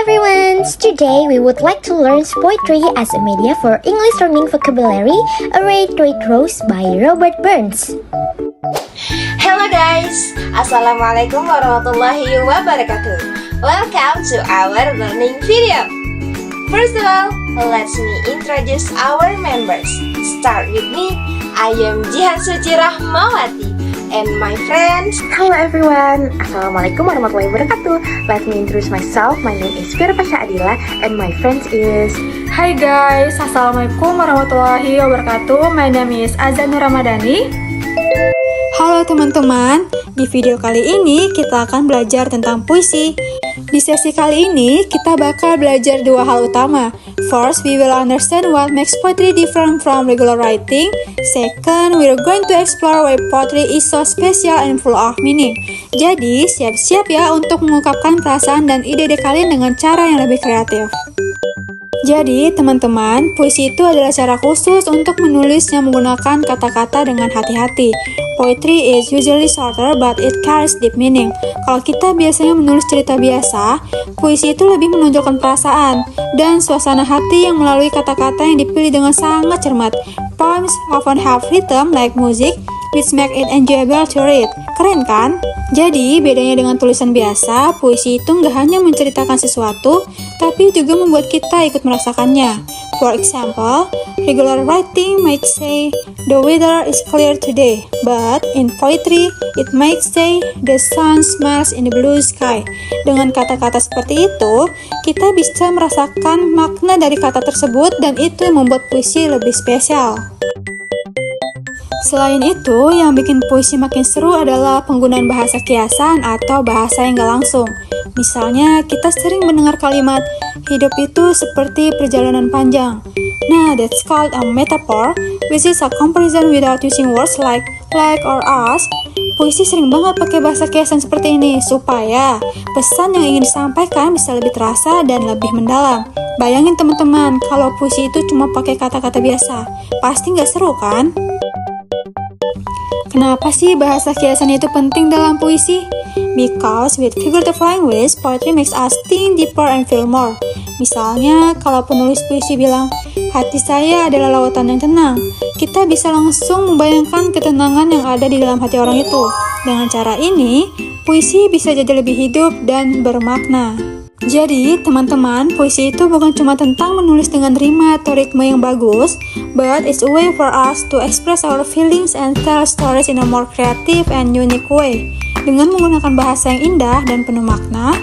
everyone! Today we would like to learn poetry as a media for English learning vocabulary, a Red Rose by Robert Burns. Hello guys, Assalamualaikum warahmatullahi wabarakatuh. Welcome to our learning video. First of all, let me introduce our members. Start with me. I am Jihan Suci Rahmawati and my friends. Hello everyone, Assalamualaikum warahmatullahi wabarakatuh. Let me introduce myself. My name is Fira Pasha Adila and my friends is. Hai guys, Assalamualaikum warahmatullahi wabarakatuh. My name is Azanur Ramadhani. Halo teman-teman, di video kali ini kita akan belajar tentang puisi. Di sesi kali ini kita bakal belajar dua hal utama. First, we will understand what makes poetry different from regular writing. Second, we are going to explore why poetry is so special and full of meaning. Jadi, siap-siap ya untuk mengungkapkan perasaan dan ide-ide kalian dengan cara yang lebih kreatif. Jadi, teman-teman, puisi itu adalah cara khusus untuk menulis yang menggunakan kata-kata dengan hati-hati. Poetry is usually shorter but it carries deep meaning. Kalau kita biasanya menulis cerita biasa, puisi itu lebih menonjolkan perasaan dan suasana hati yang melalui kata-kata yang dipilih dengan sangat cermat. Poems often have rhythm like music, which make it enjoyable to read. Keren kan? Jadi, bedanya dengan tulisan biasa, puisi itu nggak hanya menceritakan sesuatu, tapi juga membuat kita ikut merasakannya. For example, regular writing might say, the weather is clear today, but in poetry, it might say, the sun smiles in the blue sky. Dengan kata-kata seperti itu, kita bisa merasakan makna dari kata tersebut dan itu yang membuat puisi lebih spesial. Selain itu, yang bikin puisi makin seru adalah penggunaan bahasa kiasan atau bahasa yang gak langsung. Misalnya, kita sering mendengar kalimat, hidup itu seperti perjalanan panjang. Nah, that's called a metaphor, which is a comparison without using words like or us. Puisi sering banget pakai bahasa kiasan seperti ini, supaya pesan yang ingin disampaikan bisa lebih terasa dan lebih mendalam. Bayangin teman-teman, kalau puisi itu cuma pakai kata-kata biasa, pasti gak seru kan? Kenapa sih bahasa kiasan itu penting dalam puisi? Because with figurative language, poetry makes us think deeper and feel more. Misalnya, kalau penulis puisi bilang, hati saya adalah lautan yang tenang, kita bisa langsung membayangkan ketenangan yang ada di dalam hati orang itu. Dengan cara ini, puisi bisa jadi lebih hidup dan bermakna. Jadi, teman-teman, puisi itu bukan cuma tentang menulis dengan rima atau ritme yang bagus, but it's a way for us to express our feelings and tell stories in a more creative and unique way. Dengan menggunakan bahasa yang indah dan penuh makna,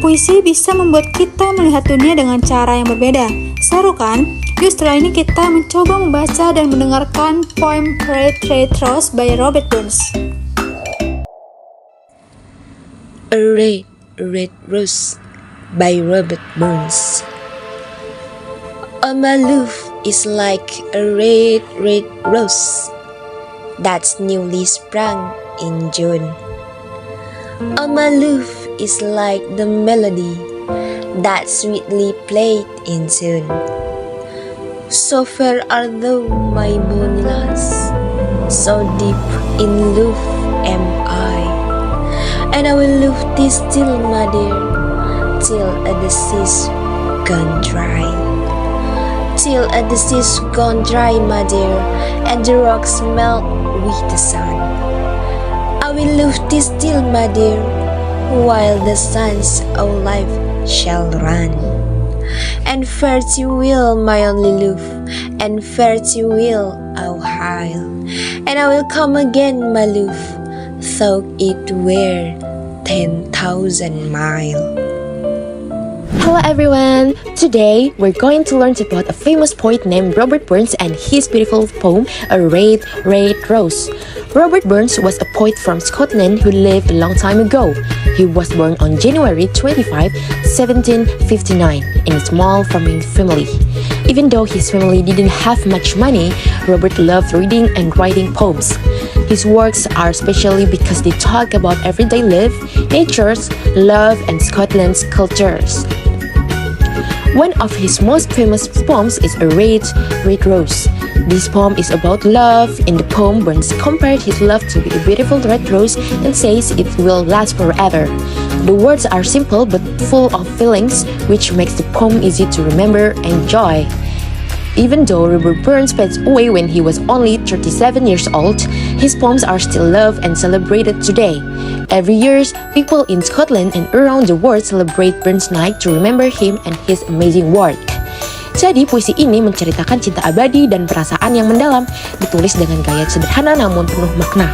puisi bisa membuat kita melihat dunia dengan cara yang berbeda. Seru kan? Yuk setelah ini kita mencoba membaca dan mendengarkan poem Red Rose by Robert Burns. A Red Rose by Robert Burns. My love is like a red rose that's newly sprung in June. My love is like the melody that sweetly played in tune. So fair are thou, my bonny lass, so deep in love am I, and I will love thee still, my dear, till the sea's gone dry. Till the sea's gone dry, my dear, and the rocks melt with the sun. I will love thee still, my dear, while the sun's of life shall run. And fare thee well, my only love, and fare thee well, O Isle. And I will come again, my love, though it were 10,000 miles. Hello everyone! Today, we're going to learn about a famous poet named Robert Burns and his beautiful poem, A Red Rose. Robert Burns was a poet from Scotland who lived a long time ago. He was born on January 25, 1759, in a small farming family. Even though his family didn't have much money, Robert loved reading and writing poems. His works are special because they talk about everyday life, natures, love, and Scotland's cultures. One of his most famous poems is A Red Rose. This poem is about love. In the poem, Burns compared his love to a beautiful red rose and says it will last forever. The words are simple but full of feelings, which makes the poem easy to remember and enjoy. Even though Robert Burns passed away when he was only 37 years old, his poems are still loved and celebrated today. Every year, people in Scotland and around the world celebrate Burns Night to remember him and his amazing work. Jadi puisi ini menceritakan cinta abadi dan perasaan yang mendalam, ditulis dengan gaya sederhana namun penuh makna.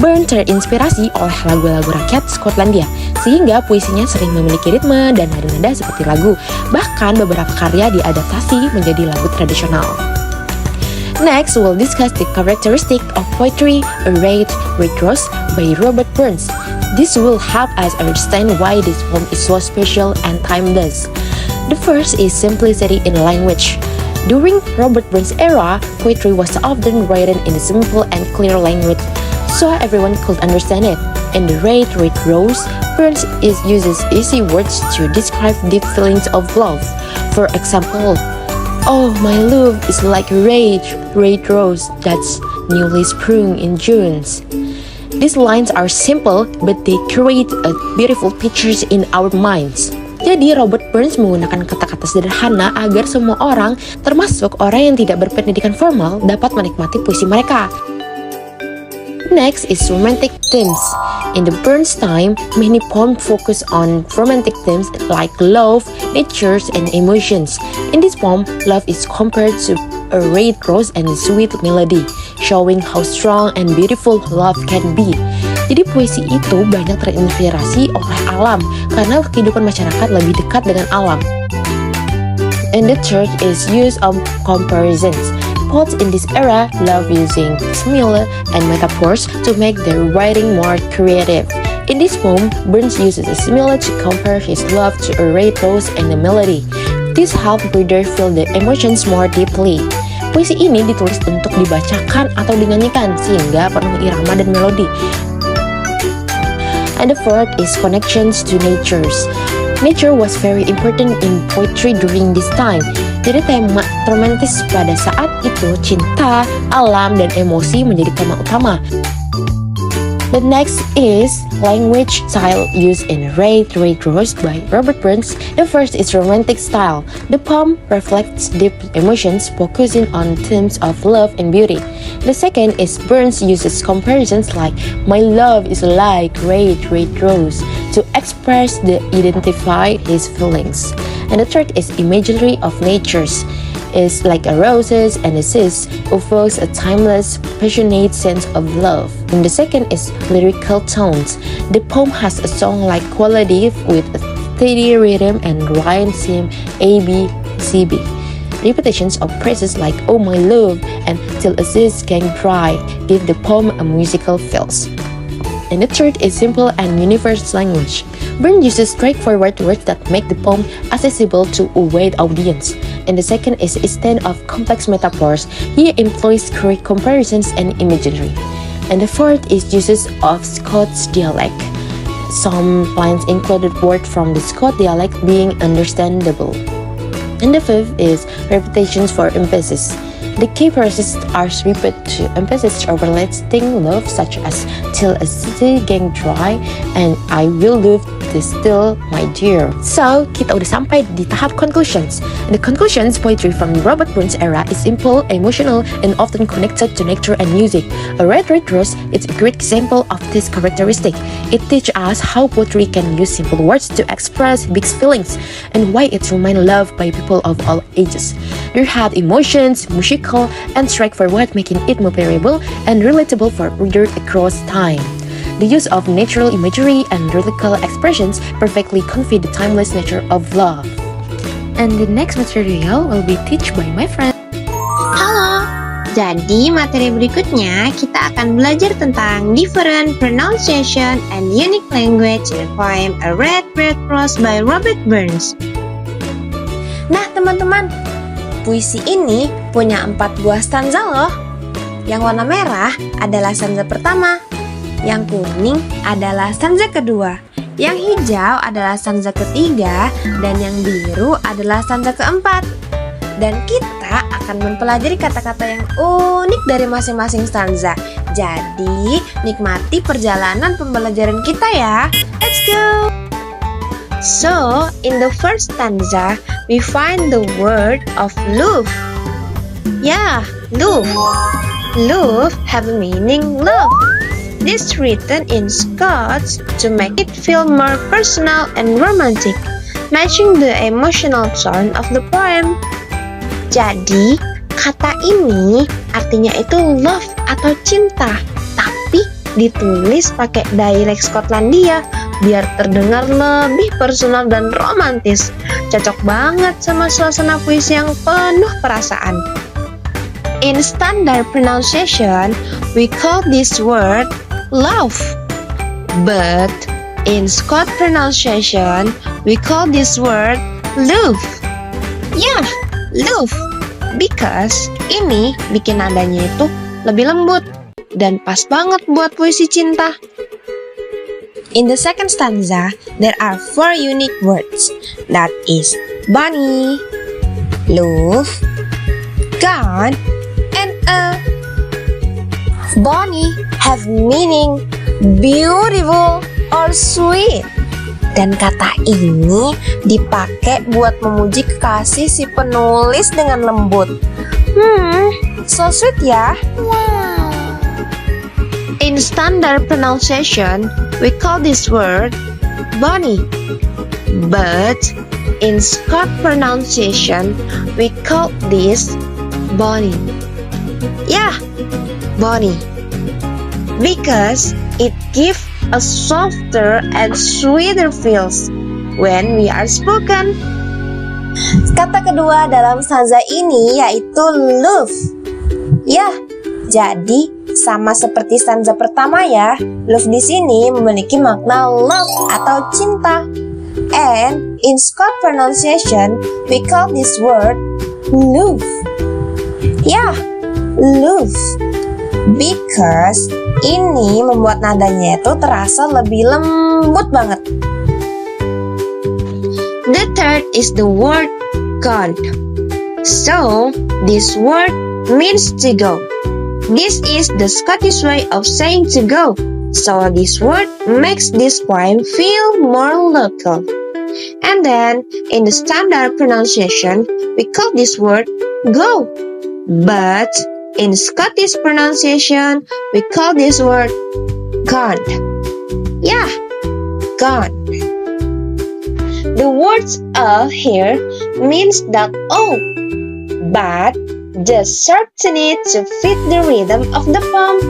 Burns terinspirasi oleh lagu-lagu rakyat Skotlandia, sehingga puisinya sering memiliki ritme dan nada-nada seperti lagu. Bahkan beberapa karya diadaptasi menjadi lagu tradisional. Next, we'll discuss the characteristic of poetry, A Red, Red Rose by Robert Burns. This will help us understand why this poem is so special and timeless. The first is simplicity in language. During Robert Burns' era, poetry was often written in a simple and clear language, so everyone could understand it. In The Red, Red Rose, Burns uses easy words to describe deep feelings of love. For example, "Oh, my love is like a red, red rose that's newly sprung in June." These lines are simple, but they create beautiful pictures in our minds. Jadi Robert Burns menggunakan kata-kata sederhana agar semua orang, termasuk orang yang tidak berpendidikan formal, dapat menikmati puisi mereka. Next is romantic themes. In the Burns time, many poems focus on romantic themes like love, nature, and emotions. In this poem, love is compared to a red rose and a sweet melody, showing how strong and beautiful love can be. Jadi puisi itu banyak terinspirasi oleh alam karena kehidupan masyarakat lebih dekat dengan alam. And the third is use of comparisons. Poets in this era love using simile and metaphors to make their writing more creative. In this poem, Burns uses a simile to compare his love to a red rose and a melody. This helps reader feel the emotions more deeply. Puisi ini ditulis untuk dibacakan atau dinyanyikan sehingga penuh irama dan melodi. And the fourth is connections to natures. Nature was very important in poetry during this time. Jadi tema romantis pada saat itu, cinta, alam, dan emosi menjadi tema utama. The next is language style used in Red, Red Rose by Robert Burns. The first is romantic style. The poem reflects deep emotions, focusing on themes of love and beauty. The second is Burns uses comparisons like "My love is like red, red rose" to express the identify his feelings. And the third is imagery of natures. Is like a roses and a sis evokes a timeless, passionate sense of love. And the second is lyrical tones. The poem has a song-like quality with a steady rhythm and lines seem A, B, C, B. Repetitions of phrases like "Oh my love" and "Till a sis can cry" give the poem a musical feels. And the third is simple and universal language. Burns uses straightforward words that make the poem accessible to a wide audience. And the second is instead of complex metaphors, he employs correct comparisons and imagery. And the fourth is uses of Scots dialect. Some lines included words from the Scots dialect being understandable. And the fifth is repetitions for emphasis. The key phrases are repeated to emphasize overlasting love, such as "Till a city gang dry" and "I will love this still, my dear." So, kita udah sampai di tahap conclusions. The conclusions poetry from Robert Burns era is simple, emotional, and often connected to nature and music. A Red, Red Rose is a great example of this characteristic. It teaches us how poetry can use simple words to express big feelings and why it remains loved by people of all ages. There have emotions, musical, and straightforward, making it memorable and relatable for readers across time. The use of natural imagery and lyrical expressions perfectly convey the timeless nature of love. And the next material will be taught by my friend. Halo, jadi materi berikutnya kita akan belajar tentang different pronunciation and unique language in the poem A Red, Red Rose by Robert Burns. Nah teman-teman, puisi ini punya 4 buah stanza loh. Yang warna merah adalah stanza pertama, yang kuning adalah stanza kedua, yang hijau adalah stanza ketiga, dan yang biru adalah stanza keempat. Dan kita akan mempelajari kata-kata yang unik dari masing-masing stanza. Jadi, nikmati perjalanan pembelajaran kita ya. Let's go! So, in the first stanza, we find the word of love. Yeah, love. Love have a meaning love. This written in Scots to make it feel more personal and romantic, matching the emotional tone of the poem. Jadi, kata ini artinya itu love atau cinta, tapi ditulis pakai dialek Skotlandia biar terdengar lebih personal dan romantis. Cocok banget sama suasana puisi yang penuh perasaan. In standard pronunciation, we call this word love. But in Scot pronunciation, we call this word love. Yeah, love. Because ini bikin nadanya itu lebih lembut dan pas banget buat puisi cinta. In the second stanza, there are 4 unique words. That is bunny, love, God, and a. Bunny have meaning beautiful or sweet. Dan kata ini dipakai buat memuji kekasih si penulis dengan lembut. So sweet ya. In standard pronunciation, we call this word bunny. But in Scot pronunciation, we call this bonny. Yeah, bonny. Because it gives a softer and sweeter feels when we are spoken. Kata kedua dalam stanza ini yaitu love. Ya, jadi sama seperti stanza pertama ya, love di sini memiliki makna love atau cinta. And in Scot pronunciation, we call this word love. Ya, love. Because ini membuat nadanya itu terasa lebih lembut banget. The third is the word gone. So, this word means to go. This is the Scottish way of saying to go. So, this word makes this poem feel more local. And then, in the standard pronunciation, we call this word go. But in Scottish pronunciation, we call this word gone. Yeah, gone. The words here means that but just shorten it to fit the rhythm of the poem.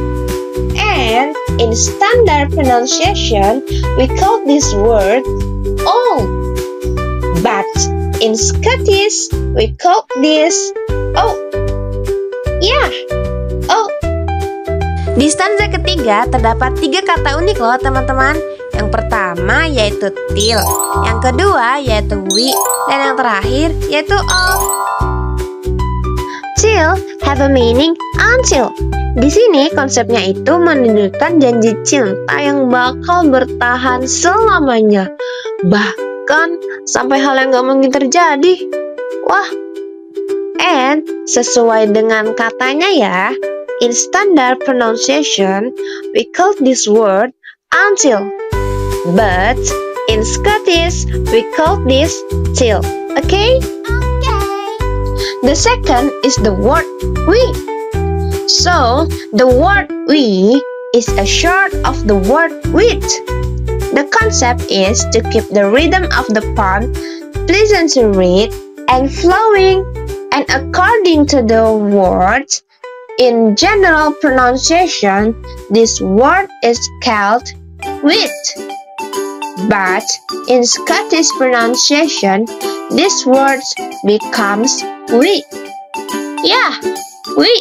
And in standard pronunciation, we call this word all. But in Scottish, we call this yeah, Di stanza ketiga terdapat 3 kata unik loh teman-teman. Yang pertama yaitu till, yang kedua yaitu we, dan yang terakhir yaitu of. Till have a meaning until. Di sini konsepnya itu menunjukkan janji cinta yang bakal bertahan selamanya, bahkan sampai hal yang gak mungkin terjadi. Wah, and sesuai dengan katanya ya, in standard pronunciation we call this word until, but in Scottish we call this till. Okay? The second is the word we. So, the word we is a short of the word with. The concept is to keep the rhythm of the poem pleasant to read and flowing. And according to the words, in general pronunciation, this word is called with. But in Scottish pronunciation, this word becomes we. Yeah, we.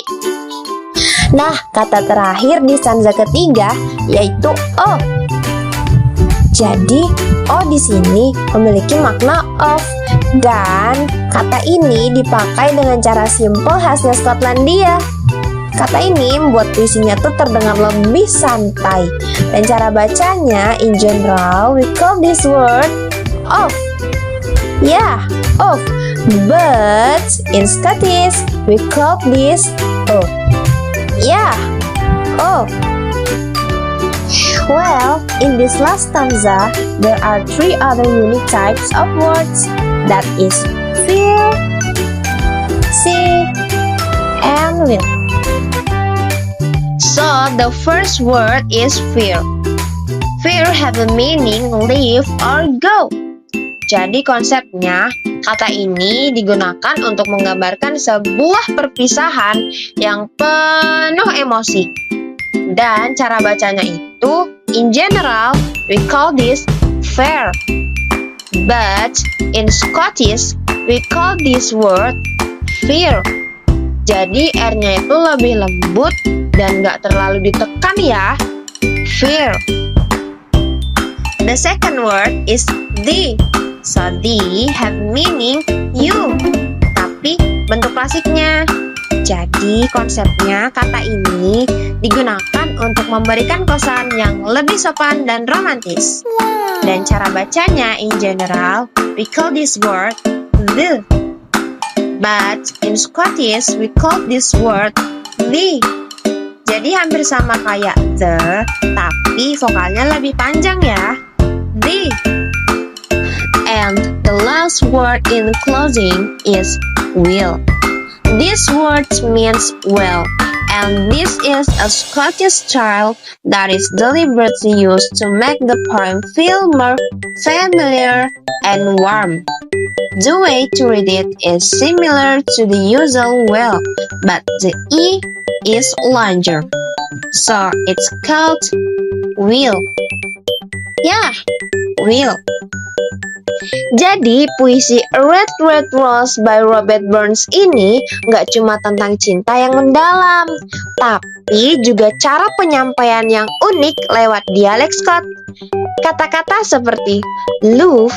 Nah, kata terakhir di stanza ketiga yaitu of. Jadi, o di sini memiliki makna of, dan kata ini dipakai dengan cara simpel khasnya Skotlandia. Kata ini membuat puisinya tuh terdengar lebih santai, dan cara bacanya in general we call this word of. Yeah, of. But in Scottish we call this of. Yeah, of. Well, in this last stanza, there are three other unique types of words. That is fear, see, and will. So, the first word is fear. Fear have a meaning leave or go. Jadi konsepnya, kata ini digunakan untuk menggambarkan sebuah perpisahan yang penuh emosi. Dan cara bacanya itu, in general, we call this fear. But in Scottish, we call this word fear. Jadi R-nya itu lebih lembut dan gak terlalu ditekan ya. Fear. The second word is the. So the have meaning you, tapi bentuk klasiknya. Jadi konsepnya kata ini digunakan untuk memberikan kesan yang lebih sopan dan romantis. Dan cara bacanya in general, we call this word the. But in Scottish, we call this word the. Jadi hampir sama kayak the, tapi vokalnya lebih panjang ya. The. And the last word in closing is will. This word means well, and this is a Scottish style that is deliberately used to make the poem feel more familiar and warm. The way to read it is similar to the usual well, but the E is longer. So it's called will. Yeah, will. Jadi puisi A Red Red Rose by Robert Burns ini nggak cuma tentang cinta yang mendalam, tapi juga cara penyampaian yang unik lewat dialek Scot. Kata-kata seperti love,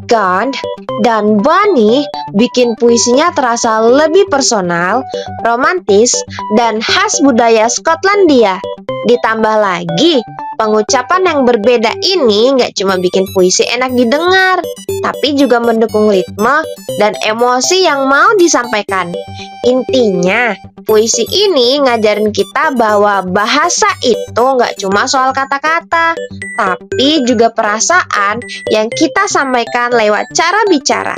God, dan bunny bikin puisinya terasa lebih personal, romantis, dan khas budaya Skotlandia. Ditambah lagi, pengucapan yang berbeda ini nggak cuma bikin puisi enak didengar, tapi juga mendukung ritme dan emosi yang mau disampaikan. Intinya, puisi ini ngajarin kita bahwa bahasa itu nggak cuma soal kata-kata, tapi juga perasaan yang kita sampaikan lewat cara bicara.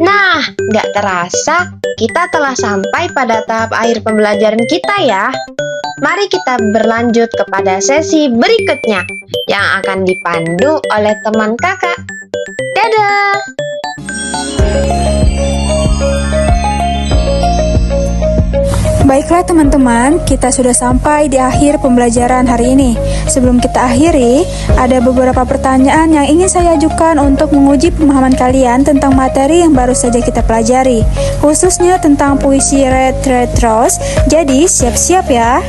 Nah, nggak terasa kita telah sampai pada tahap akhir pembelajaran kita ya. Mari kita berlanjut kepada sesi berikutnya yang akan dipandu oleh teman kakak. Dadah! Baiklah teman-teman, kita sudah sampai di akhir pembelajaran hari ini. Sebelum kita akhiri, ada beberapa pertanyaan yang ingin saya ajukan untuk menguji pemahaman kalian tentang materi yang baru saja kita pelajari, khususnya tentang puisi Red Red Rose. Jadi siap-siap ya.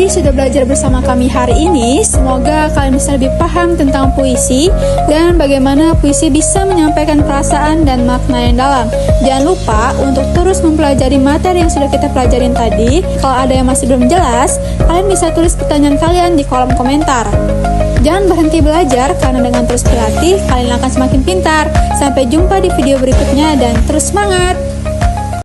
kasih sudah belajar bersama kami hari ini. Semoga kalian bisa lebih paham tentang puisi dan bagaimana puisi bisa menyampaikan perasaan dan makna yang dalam. Jangan lupa untuk terus mempelajari materi yang sudah kita pelajarin tadi. Kalau ada yang masih belum jelas, kalian bisa tulis pertanyaan kalian di kolom komentar. Jangan berhenti belajar, karena dengan terus berlatih, kalian akan semakin pintar. Sampai jumpa di video berikutnya dan terus semangat!